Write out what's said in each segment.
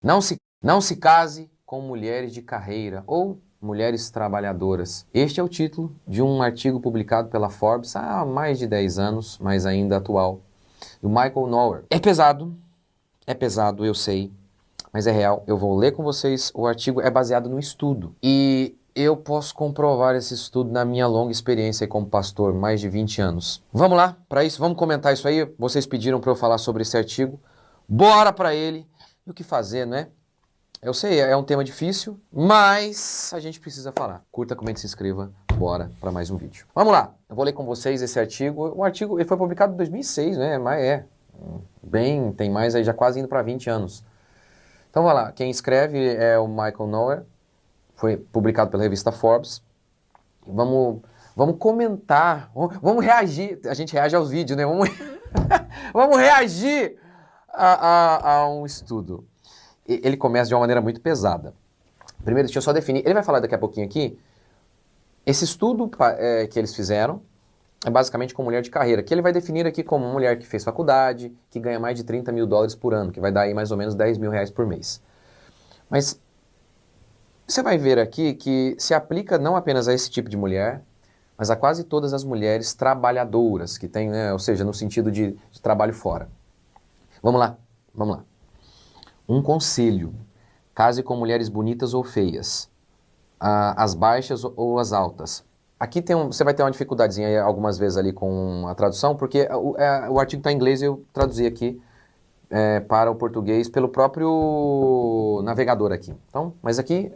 Não se case com mulheres de carreira ou mulheres trabalhadoras. Este é o título de um artigo publicado pela Forbes há mais de 10 anos, mas ainda atual, do Michael Nowell. É pesado, eu sei, mas é real. Eu vou ler com vocês. O artigo é baseado no estudo e eu posso comprovar esse estudo na minha longa experiência como pastor, mais de 20 anos. Vamos lá, para isso, vamos comentar isso aí. Vocês pediram para eu falar sobre esse artigo. Bora para ele. E o que fazer, né? Eu sei, é um tema difícil, mas a gente precisa falar. Curta, comente, se inscreva. Bora para mais um vídeo. Vamos lá. Eu vou ler com vocês esse artigo. O artigo ele foi publicado em 2006, né? Mas tem mais aí, já quase indo para 20 anos. Então, vai lá. Quem escreve é o Michael Nowell. Foi publicado pela revista Forbes. Vamos comentar. Vamos reagir. A gente reage aos vídeos, né? Vamos reagir a um estudo. Ele começa de uma maneira muito pesada. Primeiro, deixa eu só definir. Ele vai falar daqui a pouquinho aqui. Esse estudo que eles fizeram é basicamente com mulher de carreira, que ele vai definir aqui como uma mulher que fez faculdade, que ganha mais de 30 mil dólares por ano, que vai dar aí mais ou menos 10 mil reais por mês. Mas você vai ver aqui que se aplica não apenas a esse tipo de mulher, mas a quase todas as mulheres trabalhadoras, que tem, né, ou seja, no sentido de trabalho fora. Vamos lá. Um conselho: case com mulheres bonitas ou feias, as baixas ou as altas. Aqui você vai ter uma dificuldadezinha algumas vezes ali com a tradução, porque o artigo está em inglês e eu traduzi aqui para o português pelo próprio navegador aqui. Então, mas aqui,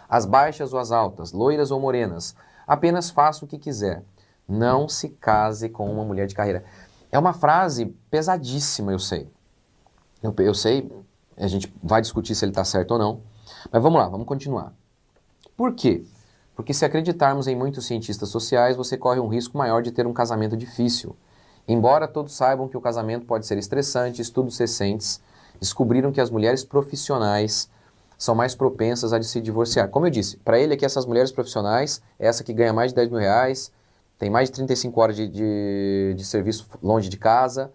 as baixas ou as altas, loiras ou morenas, apenas faça o que quiser. Não se case com uma mulher de carreira. É uma frase pesadíssima, eu sei. Eu sei, a gente vai discutir se ele está certo ou não, mas vamos lá, vamos continuar. Por quê? Porque se acreditarmos em muitos cientistas sociais, você corre um risco maior de ter um casamento difícil. Embora todos saibam que o casamento pode ser estressante, estudos recentes descobriram que as mulheres profissionais são mais propensas a se divorciar. Como eu disse, para ele aqui essas mulheres profissionais, essa que ganha mais de 10 mil reais, tem mais de 35 horas de serviço longe de casa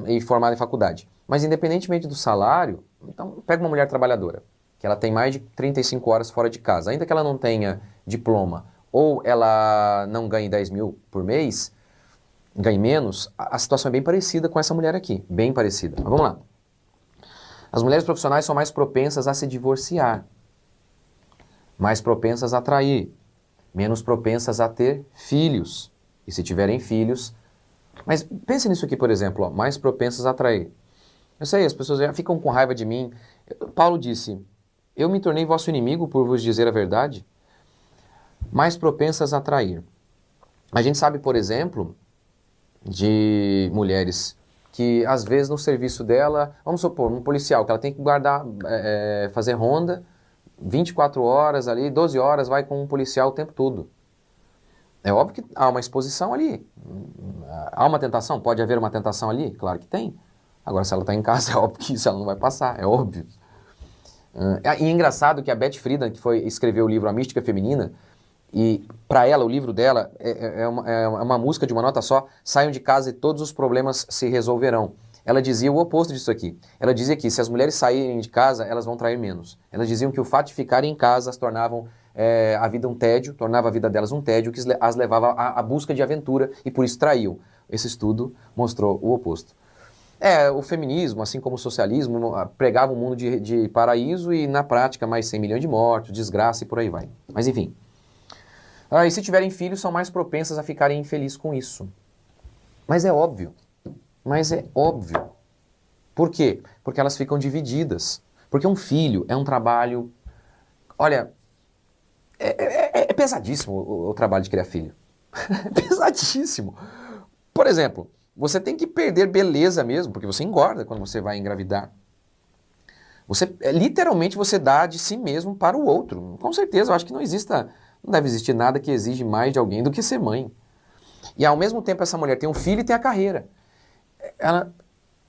e formada em faculdade. Mas independentemente do salário, então pega uma mulher trabalhadora, que ela tem mais de 35 horas fora de casa, ainda que ela não tenha diploma ou ela não ganhe 10 mil por mês, ganhe menos, a situação é bem parecida com essa mulher aqui, bem parecida. Mas vamos lá. As mulheres profissionais são mais propensas a se divorciar, mais propensas a trair, menos propensas a ter filhos. E se tiverem filhos... Mas pense nisso aqui, por exemplo, mais propensas a trair. Eu sei, as pessoas já ficam com raiva de mim. Paulo disse, eu me tornei vosso inimigo por vos dizer a verdade. Mais propensas a trair. A gente sabe, por exemplo, de mulheres que às vezes no serviço dela, vamos supor, um policial, que ela tem que guardar, fazer ronda, 24 horas ali, 12 horas, vai com um policial o tempo todo. É óbvio que há uma exposição ali. Há uma tentação? Pode haver uma tentação ali? Claro que tem. Agora, se ela está em casa, é óbvio que isso ela não vai passar, é óbvio. E é engraçado que a Beth Friedan, que escreveu o livro A Mística Feminina, e para ela, o livro dela é uma música de uma nota só, saiam de casa e todos os problemas se resolverão. Ela dizia o oposto disso aqui. Ela dizia que se as mulheres saírem de casa, elas vão trair menos. Elas diziam que o fato de ficarem em casa as tornavam a vida um tédio, tornava a vida delas um tédio, que as levava à busca de aventura e por isso traíam. Esse estudo mostrou o oposto. O feminismo, assim como o socialismo, pregava um mundo de paraíso e na prática mais 100 milhões de mortos, desgraça e por aí vai. Mas enfim. E se tiverem filhos, são mais propensas a ficarem infelizes com isso. Mas é óbvio. Por quê? Porque elas ficam divididas. Porque um filho é um trabalho... Olha, é pesadíssimo o trabalho de criar filho. É pesadíssimo. Por exemplo, você tem que perder beleza mesmo, porque você engorda quando você vai engravidar. Literalmente você dá de si mesmo para o outro. Com certeza, eu acho que não deve existir nada que exige mais de alguém do que ser mãe. E ao mesmo tempo essa mulher tem um filho e tem a carreira. Ela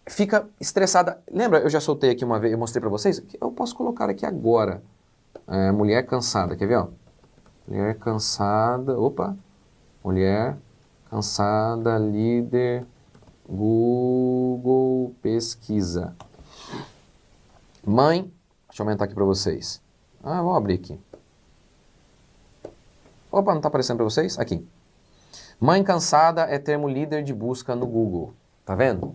fica estressada. Lembra, eu já soltei aqui uma vez, eu mostrei para vocês? Eu posso colocar aqui agora. Mulher cansada, quer ver? Ó? Mulher cansada, mulher cansada, líder, Google pesquisa. Mãe, deixa eu aumentar aqui para vocês. Vou abrir aqui. Opa, não está aparecendo para vocês? Aqui. Mãe cansada é termo líder de busca no Google. Tá vendo?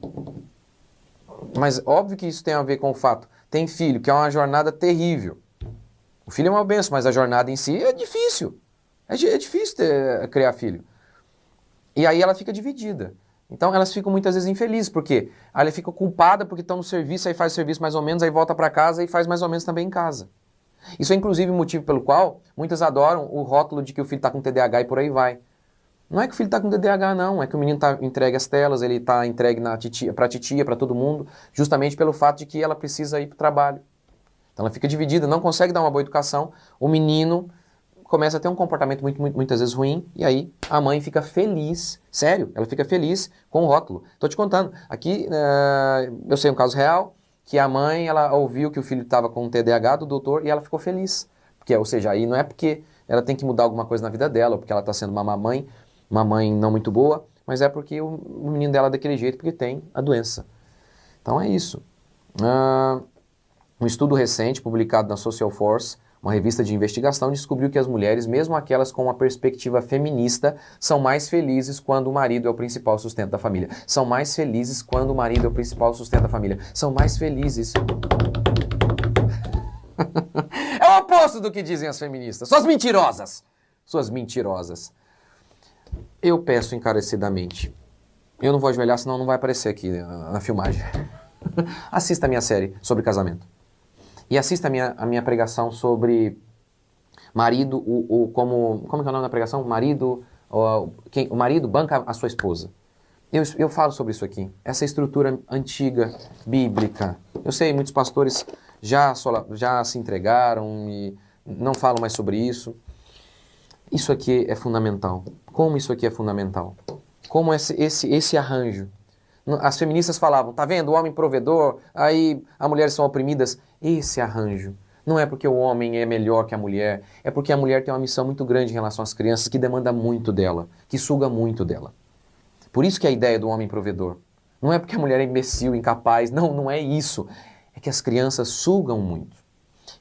Mas óbvio que isso tem a ver com o fato. Tem filho, que é uma jornada terrível. O filho é uma benção, mas a jornada em si é difícil. É difícil criar filho. E aí ela fica dividida. Então elas ficam muitas vezes infelizes, porque aí ela fica culpada porque estão no serviço, aí faz o serviço mais ou menos, aí volta para casa e faz mais ou menos também em casa. Isso é inclusive o motivo pelo qual muitas adoram o rótulo de que o filho está com TDAH e por aí vai. Não é que o filho está com TDAH, não. É que o menino está entregue às telas, ele está entregue para a titia, para todo mundo, justamente pelo fato de que ela precisa ir para o trabalho. Então ela fica dividida, não consegue dar uma boa educação, o menino começa a ter um comportamento muitas vezes ruim, e aí a mãe fica feliz, sério, ela fica feliz com o rótulo. Estou te contando, aqui eu sei um caso real, que a mãe, ela ouviu que o filho estava com TDAH do doutor e ela ficou feliz. Porque, ou seja, aí não é porque ela tem que mudar alguma coisa na vida dela, ou porque ela está sendo uma mãe não muito boa, mas é porque o menino dela é daquele jeito, porque tem a doença. Então é isso. Um estudo recente, publicado na Social Force, uma revista de investigação, descobriu que as mulheres, mesmo aquelas com uma perspectiva feminista, são mais felizes quando o marido é o principal sustento da família. São mais felizes quando o marido é o principal sustento da família. São mais felizes. É o oposto do que dizem as feministas. Suas mentirosas. Suas mentirosas. Eu peço encarecidamente. Eu não vou ajoelhar, senão não vai aparecer aqui na filmagem. Assista a minha série sobre casamento. E assista a minha pregação sobre marido, como que é o nome da pregação? O marido banca a sua esposa. Eu falo sobre isso aqui. Essa estrutura antiga, bíblica. Eu sei, muitos pastores já se entregaram e não falam mais sobre isso. Isso aqui é fundamental. Como isso aqui é fundamental? Como esse arranjo. As feministas falavam, tá vendo, o homem provedor, aí as mulheres são oprimidas. Esse arranjo. Não é porque o homem é melhor que a mulher, é porque a mulher tem uma missão muito grande em relação às crianças, que demanda muito dela, que suga muito dela. Por isso que a ideia do homem provedor. Não é porque a mulher é imbecil, incapaz, não é isso. É que as crianças sugam muito.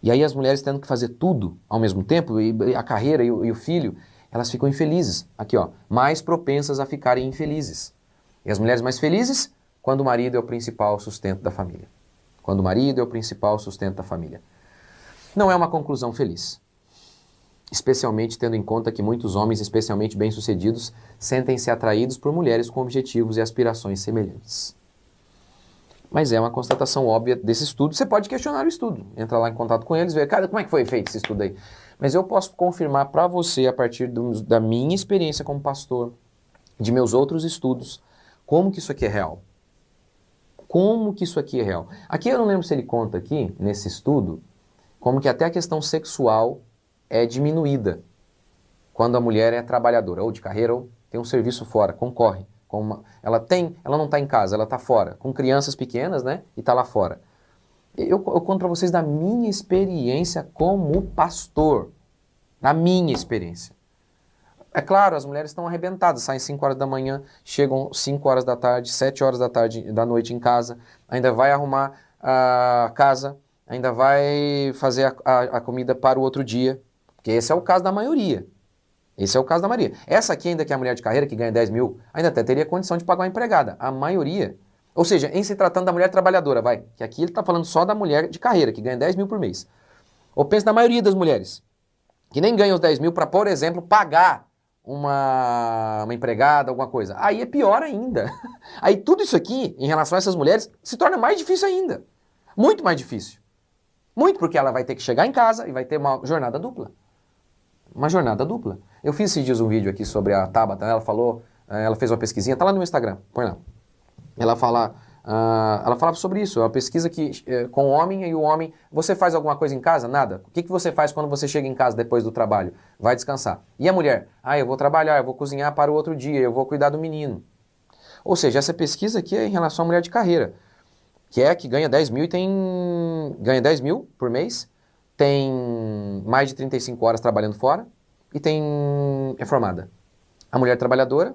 E aí as mulheres tendo que fazer tudo ao mesmo tempo, e a carreira e o filho, elas ficam infelizes. Aqui, ó, mais propensas a ficarem infelizes. E as mulheres mais felizes quando o marido é o principal sustento da família. Quando o marido é o principal sustento da família. Não é uma conclusão feliz. Especialmente tendo em conta que muitos homens, especialmente bem-sucedidos, sentem-se atraídos por mulheres com objetivos e aspirações semelhantes. Mas é uma constatação óbvia desse estudo. Você pode questionar o estudo. Entra lá em contato com eles, ver, cara, como é que foi feito esse estudo aí? Mas eu posso confirmar para você, a partir da minha experiência como pastor, de meus outros estudos, como que isso aqui é real. Como que isso aqui é real. Aqui eu não lembro se ele conta aqui, nesse estudo, como que até a questão sexual é diminuída quando a mulher é trabalhadora, ou de carreira, ou tem um serviço fora, concorre. Ela não está em casa, ela está fora, com crianças pequenas, né, e está lá fora. Eu conto para vocês da minha experiência como pastor, da minha experiência. É claro, as mulheres estão arrebentadas, saem 5 horas da manhã, chegam 5 horas da tarde, 7 horas da noite em casa, ainda vai arrumar a casa, ainda vai fazer a comida para o outro dia, porque esse é o caso da maioria. Esse é o caso da maioria. Essa aqui, ainda que é a mulher de carreira, que ganha 10 mil, ainda até teria condição de pagar uma empregada. A maioria. Ou seja, em se tratando da mulher trabalhadora, que aqui ele está falando só da mulher de carreira, que ganha 10 mil por mês. Ou pensa na maioria das mulheres, que nem ganham os 10 mil para, por exemplo, pagar uma empregada, alguma coisa. Aí é pior ainda. Aí tudo isso aqui, em relação a essas mulheres, se torna mais difícil ainda. Muito mais difícil. Muito, porque ela vai ter que chegar em casa e vai ter uma jornada dupla. Uma jornada dupla. Eu fiz esses dias um vídeo aqui sobre a Tabata, ela falou, ela fez uma pesquisinha, tá lá no meu Instagram, põe lá. Ela falava sobre isso, uma pesquisa com o homem e o homem, você faz alguma coisa em casa? Nada. O que você faz quando você chega em casa depois do trabalho? Vai descansar. E a mulher? Eu vou trabalhar, eu vou cozinhar para o outro dia, eu vou cuidar do menino. Ou seja, essa pesquisa aqui é em relação à mulher de carreira, que ganha 10 mil e ganha 10 mil por mês, tem mais de 35 horas trabalhando fora e é formada. A mulher trabalhadora,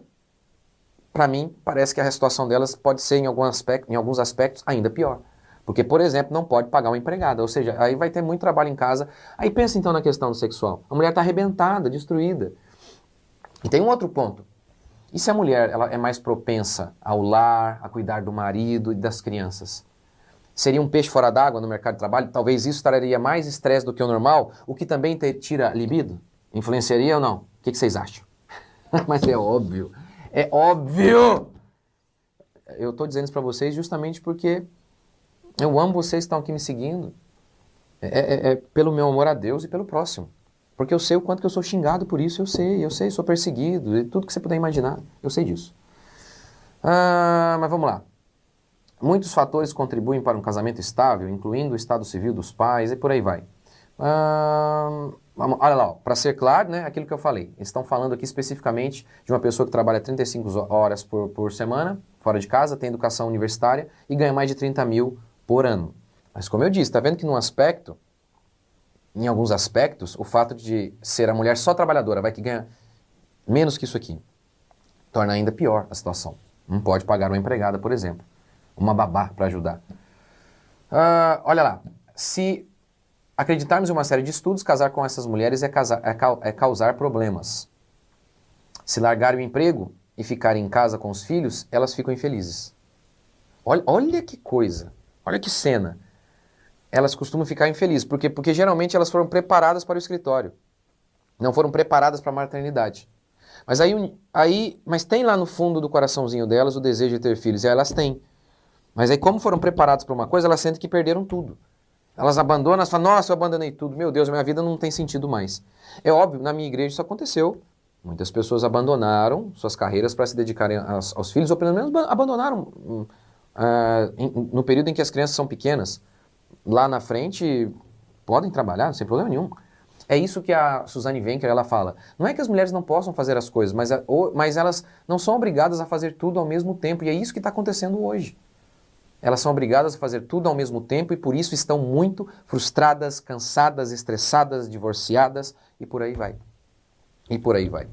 para mim, parece que a situação delas pode ser, em alguns aspectos, ainda pior. Porque, por exemplo, não pode pagar uma empregada, ou seja, aí vai ter muito trabalho em casa. Aí pensa então na questão do sexual. A mulher está arrebentada, destruída. E tem um outro ponto. E se a mulher ela é mais propensa ao lar, a cuidar do marido e das crianças? Seria um peixe fora d'água no mercado de trabalho? Talvez isso traria mais estresse do que o normal, o que também tira libido? Influenciaria ou não? O que vocês acham? Mas é óbvio. É óbvio! Eu estou dizendo isso para vocês justamente porque eu amo vocês que estão aqui me seguindo. É pelo meu amor a Deus e pelo próximo. Porque eu sei o quanto que eu sou xingado por isso, eu sei, sou perseguido, e tudo que você puder imaginar, eu sei disso. Mas vamos lá. Muitos fatores contribuem para um casamento estável, incluindo o estado civil dos pais e por aí vai. Olha lá, para ser claro, né, aquilo que eu falei. Eles estão falando aqui especificamente de uma pessoa que trabalha 35 horas por semana, fora de casa, tem educação universitária e ganha mais de 30 mil por ano. Mas como eu disse, está vendo que em alguns aspectos, o fato de ser a mulher só trabalhadora, vai que ganha menos que isso aqui, torna ainda pior a situação. Não pode pagar uma empregada, por exemplo. Uma babá para ajudar. Olha lá, se acreditarmos em uma série de estudos, casar com essas mulheres é causar problemas. Se largarem o emprego e ficarem em casa com os filhos, elas ficam infelizes. Olha que coisa, olha que cena. Elas costumam ficar infelizes, porque geralmente elas foram preparadas para o escritório. Não foram preparadas para a maternidade. Mas tem lá no fundo do coraçãozinho delas o desejo de ter filhos, e elas têm. Mas aí como foram preparadas para uma coisa, elas sentem que perderam tudo. Elas abandonam, elas falam, nossa, eu abandonei tudo, meu Deus, minha vida não tem sentido mais. É óbvio, na minha igreja isso aconteceu. Muitas pessoas abandonaram suas carreiras para se dedicarem aos filhos, ou pelo menos abandonaram no período em que as crianças são pequenas. Lá na frente, podem trabalhar, sem problema nenhum. É isso que a Suzanne Venker ela fala. Não é que as mulheres não possam fazer as coisas, mas elas não são obrigadas a fazer tudo ao mesmo tempo. E é isso que está acontecendo hoje. Elas são obrigadas a fazer tudo ao mesmo tempo e por isso estão muito frustradas, cansadas, estressadas, divorciadas e por aí vai. E por aí vai.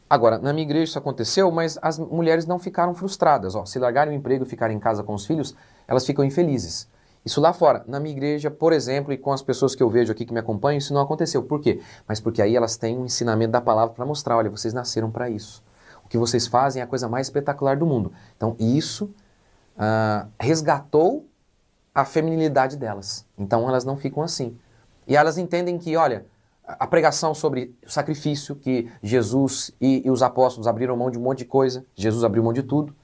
Agora, na minha igreja isso aconteceu, mas as mulheres não ficaram frustradas. Se largarem o emprego e ficarem em casa com os filhos, elas ficam infelizes. Isso lá fora, na minha igreja, por exemplo, e com as pessoas que eu vejo aqui que me acompanham, isso não aconteceu. Por quê? Mas porque aí elas têm um ensinamento da palavra para mostrar, olha, vocês nasceram para isso. O que vocês fazem é a coisa mais espetacular do mundo. Então, isso resgatou a feminilidade delas. Então, elas não ficam assim. E elas entendem que, olha, a pregação sobre o sacrifício, que Jesus e os apóstolos abriram mão de um monte de coisa, Jesus abriu mão de tudo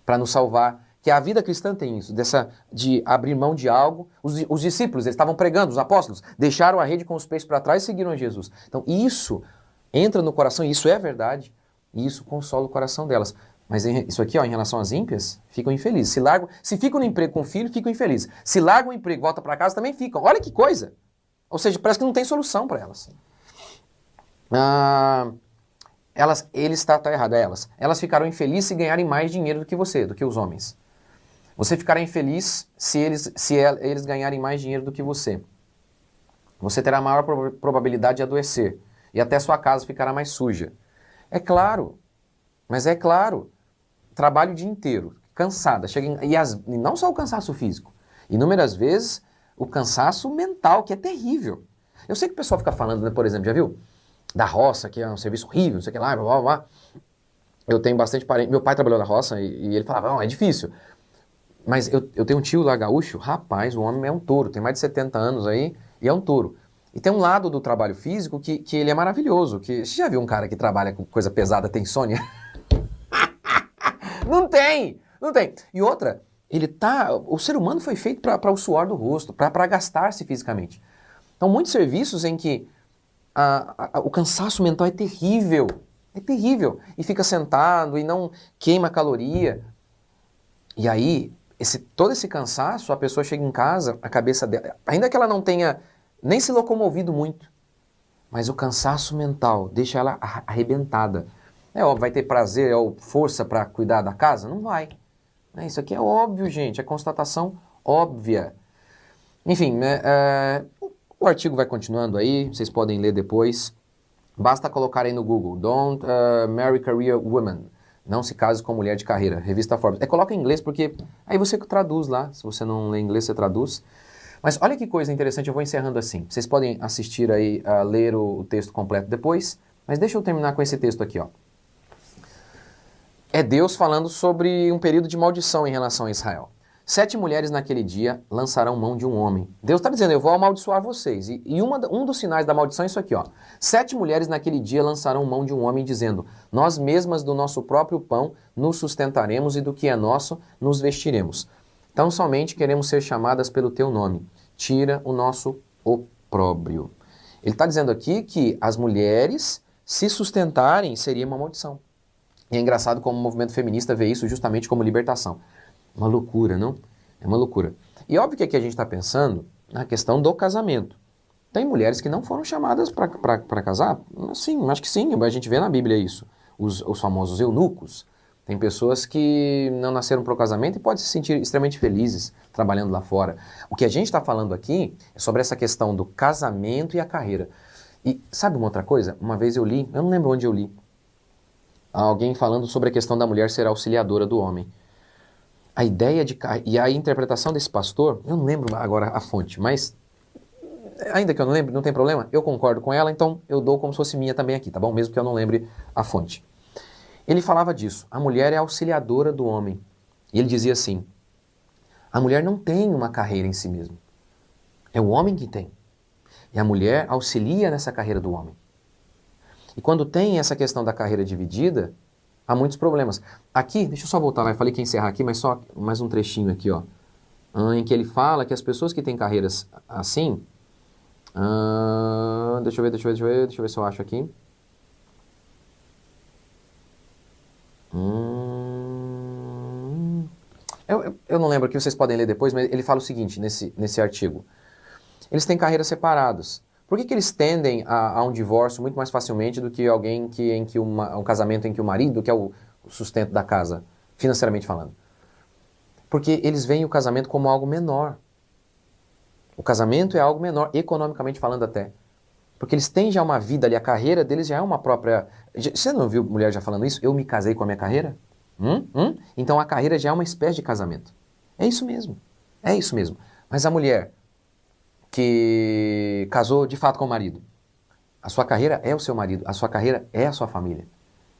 para nos salvar, que a vida cristã tem isso, de abrir mão de algo. Os discípulos, eles estavam pregando, os apóstolos, deixaram a rede com os peixes para trás e seguiram a Jesus. Então isso entra no coração, e isso é verdade, e isso consola o coração delas. Mas isso aqui, em relação às ímpias, ficam infelizes. Se ficam no emprego com o filho, ficam infelizes. Se largam o emprego e voltam para casa, também ficam. Olha que coisa! Ou seja, parece que não tem solução para elas. Tá errado, é elas. Elas ficarão infelizes se ganharem mais dinheiro do que você, do que os homens. Você ficará infeliz se eles ganharem mais dinheiro do que você. Você terá maior probabilidade de adoecer. E até sua casa ficará mais suja. É claro, mas é claro. Trabalho o dia inteiro, cansada. E não só o cansaço físico. Inúmeras vezes, o cansaço mental, que é terrível. Eu sei que o pessoal fica falando, né, por exemplo, já viu? Da roça, que é um serviço horrível, não sei o que lá, blá, blá, blá. Eu tenho bastante parente. Meu pai trabalhou na roça e ele falava, não, é difícil. Mas eu tenho um tio lá gaúcho, rapaz, o homem é um touro, tem mais de 70 anos aí e é um touro. E tem um lado do trabalho físico que ele é maravilhoso. Você já viu um cara que trabalha com coisa pesada, tem insônia? Não tem! E outra, o ser humano foi feito para o suor do rosto, para gastar-se fisicamente. Então, muitos serviços em que o cansaço mental é terrível. E fica sentado e não queima caloria. E aí, todo esse cansaço, a pessoa chega em casa, a cabeça dela, ainda que ela não tenha nem se locomovido muito, mas o cansaço mental deixa ela arrebentada. É óbvio, vai ter prazer ou força para cuidar da casa? Não vai. Isso aqui é óbvio, gente, é constatação óbvia. Enfim, o artigo vai continuando aí, vocês podem ler depois. Basta colocar aí no Google, Don't Marry Career Women. Não se case com mulher de carreira. Revista Forbes. Coloca em inglês porque aí você traduz lá. Se você não lê inglês, você traduz. Mas olha que coisa interessante, eu vou encerrando assim. Vocês podem assistir aí, ler o texto completo depois. Mas deixa eu terminar com esse texto aqui, ó. É Deus falando sobre um período de maldição em relação a Israel. 7 mulheres naquele dia lançarão mão de um homem. Deus está dizendo, eu vou amaldiçoar vocês. E um dos sinais da maldição é isso aqui, ó. 7 mulheres naquele dia lançarão mão de um homem, dizendo, nós mesmas do nosso próprio pão nos sustentaremos e do que é nosso nos vestiremos. Tão somente queremos ser chamadas pelo teu nome. Tira o nosso opróbrio. Ele está dizendo aqui que as mulheres se sustentarem seria uma maldição. E é engraçado como o movimento feminista vê isso justamente como libertação. Uma loucura, não? É uma loucura. E óbvio que aqui a gente está pensando na questão do casamento. Tem mulheres que não foram chamadas para casar? Sim, acho que sim. A gente vê na Bíblia isso. Os famosos eunucos. Tem pessoas que não nasceram para o casamento e podem se sentir extremamente felizes trabalhando lá fora. O que a gente está falando aqui é sobre essa questão do casamento e a carreira. E sabe uma outra coisa? Uma vez eu li, eu não lembro onde eu li, alguém falando sobre a questão da mulher ser auxiliadora do homem. A ideia de... E a interpretação desse pastor, eu não lembro agora a fonte, mas ainda que eu não lembre, não tem problema, eu concordo com ela, então eu dou como se fosse minha também aqui, tá bom? Mesmo que eu não lembre a fonte. Ele falava disso, a mulher é auxiliadora do homem. E ele dizia assim, a mulher não tem uma carreira em si mesma, é o homem que tem. E a mulher auxilia nessa carreira do homem. E quando tem essa questão da carreira dividida, há muitos problemas. Aqui, deixa eu só voltar lá, eu falei que ia encerrar aqui, mas só mais um trechinho aqui, ó. Em que ele fala que as pessoas que têm carreiras assim... deixa eu ver se eu acho aqui. Eu não lembro aqui, vocês podem ler depois, mas ele fala o seguinte nesse artigo. Eles têm carreiras separadas. Por que eles tendem a um divórcio muito mais facilmente do que alguém um casamento em que o marido, que é o sustento da casa, financeiramente falando? Porque eles veem o casamento como algo menor. O casamento é algo menor, economicamente falando até. Porque eles têm já uma vida ali, a carreira deles já é uma própria... Você não viu mulher já falando isso? Eu me casei com a minha carreira? Então a carreira já é uma espécie de casamento. É isso mesmo. É isso mesmo. Mas a mulher que casou de fato com o marido, a sua carreira é o seu marido, a sua carreira é a sua família.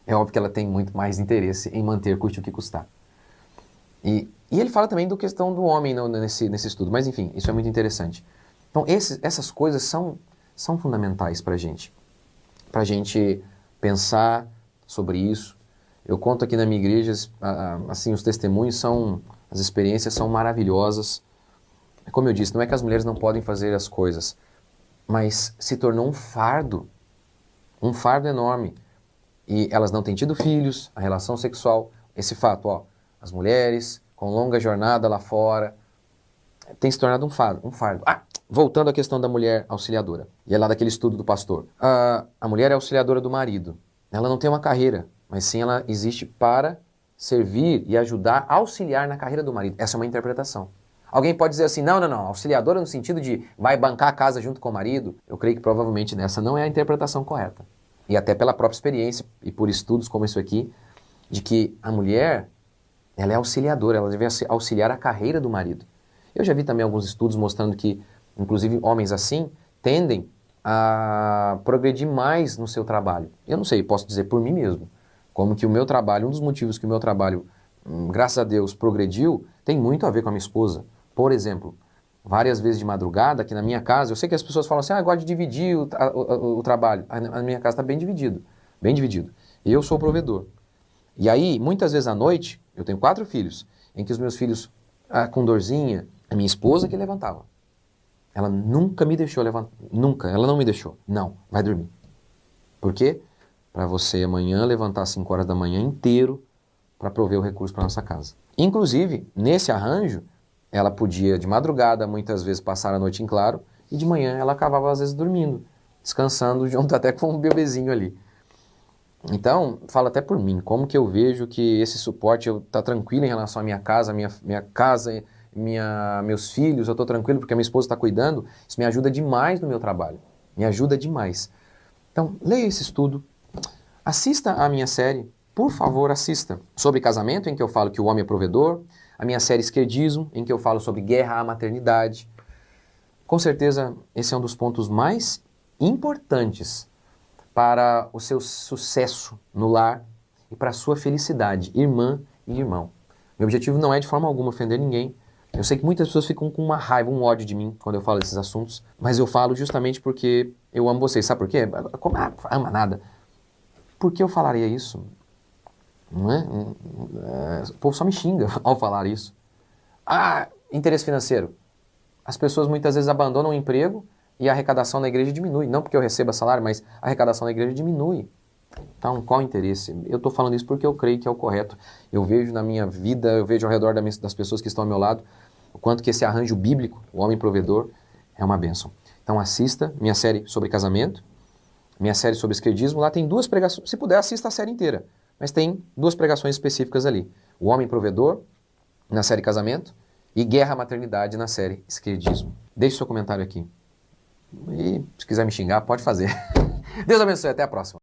É óbvio que ela tem muito mais interesse em manter, custe o que custar. E ele fala também da questão do homem nesse estudo, mas enfim, isso é muito interessante. Então essas coisas são fundamentais para a gente pensar sobre isso. Eu conto aqui na minha igreja, assim, os testemunhos as experiências são maravilhosas. Como eu disse, não é que as mulheres não podem fazer as coisas, mas se tornou um fardo enorme. E elas não têm tido filhos, a relação sexual, esse fato, ó, as mulheres com longa jornada lá fora, tem se tornado um fardo. Voltando à questão da mulher auxiliadora, e é lá daquele estudo do pastor. A mulher é auxiliadora do marido, ela não tem uma carreira, mas sim ela existe para servir e ajudar, auxiliar na carreira do marido. Essa é uma interpretação. Alguém pode dizer assim, não, auxiliadora no sentido de vai bancar a casa junto com o marido. Eu creio que provavelmente nessa não é a interpretação correta. E até pela própria experiência, e por estudos como isso aqui, de que a mulher, ela é auxiliadora, ela deve auxiliar a carreira do marido. Eu já vi também alguns estudos mostrando que, inclusive, homens assim tendem a progredir mais no seu trabalho. Eu não sei, posso dizer por mim mesmo, como que o meu trabalho, um dos motivos que o meu trabalho, graças a Deus, progrediu, tem muito a ver com a minha esposa. Por exemplo, várias vezes de madrugada, aqui na minha casa, eu sei que as pessoas falam assim, eu gosto de dividir o trabalho. Na minha casa está bem dividido, bem dividido. Eu sou o provedor. E aí, muitas vezes à noite, eu tenho 4 filhos, em que os meus filhos, com dorzinha, a minha esposa que levantava. Ela nunca me deixou levantar, nunca, ela não me deixou. Não, vai dormir. Por quê? Para você amanhã levantar às 5 horas da manhã inteiro para prover o recurso para nossa casa. Inclusive, nesse arranjo, ela podia de madrugada, muitas vezes, passar a noite em claro, e de manhã ela acabava às vezes dormindo, descansando junto até com um bebezinho ali. Então, falo até por mim, como que eu vejo que esse suporte, eu tá tranquilo em relação à minha casa, meus filhos, eu estou tranquilo porque a minha esposa está cuidando, isso me ajuda demais no meu trabalho, me ajuda demais. Então, leia esse estudo, assista a minha série, por favor, assista. Sobre casamento, em que eu falo que o homem é provedor. A minha série Esquerdismo, em que eu falo sobre guerra à maternidade. Com certeza, esse é um dos pontos mais importantes para o seu sucesso no lar e para a sua felicidade, irmã e irmão. Meu objetivo não é de forma alguma ofender ninguém. Eu sei que muitas pessoas ficam com uma raiva, um ódio de mim quando eu falo desses assuntos, mas eu falo justamente porque eu amo vocês. Sabe por quê? Como ama nada. Por que eu falaria isso? Não é? O povo só me xinga ao falar isso. Ah, interesse financeiro. As pessoas muitas vezes abandonam o emprego e a arrecadação da igreja diminui. Não porque eu receba salário, mas a arrecadação da igreja diminui. Então, qual o interesse? Eu estou falando isso porque eu creio que é o correto. Eu vejo na minha vida, eu vejo ao redor das pessoas que estão ao meu lado, o quanto que esse arranjo bíblico, o homem provedor, é uma bênção. Então assista minha série sobre casamento, minha série sobre esquerdismo. Lá tem 2 pregações. Se puder, assista a série inteira. Mas tem 2 pregações específicas ali. O homem provedor, na série casamento, e guerra à maternidade na série esquerdismo. Deixe seu comentário aqui. E se quiser me xingar, pode fazer. Deus abençoe, até a próxima.